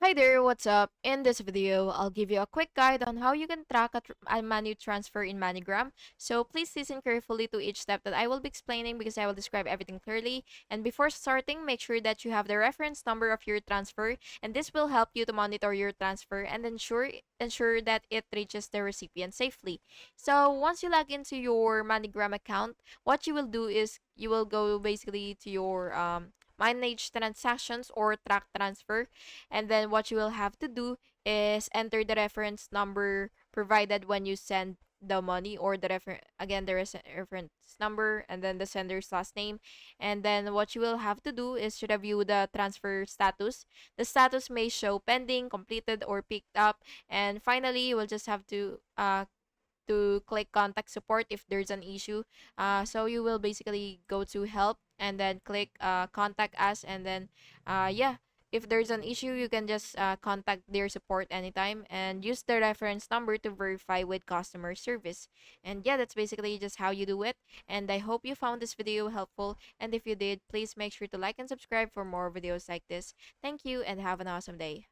Hi there, what's up? In this video, I'll give you a quick guide on how you can track a money transfer in MoneyGram. So please listen carefully to each step that I will be explaining because I will describe everything clearly. And before starting, make sure that you have the reference number of your transfer, and this will help you to monitor your transfer and ensure that it reaches the recipient safely. So once you log into your MoneyGram account, what you will do is you will go basically to your manage transactions or track transfer, and then what you will have to do is enter the reference number provided when you send the money, or the reference number and then the sender's last name. And then what you will have to do is to review the transfer status. The status may show pending, completed, or picked up. And finally, you will just have to click contact support if there's an issue. So you will basically go to help and then click contact us, and then yeah, if there's an issue, you can just contact their support anytime and use the reference number to verify with customer service. And yeah, that's basically just how you do it. And I hope you found this video helpful. And if you did, please make sure to like and subscribe for more videos like this. Thank you and have an awesome day.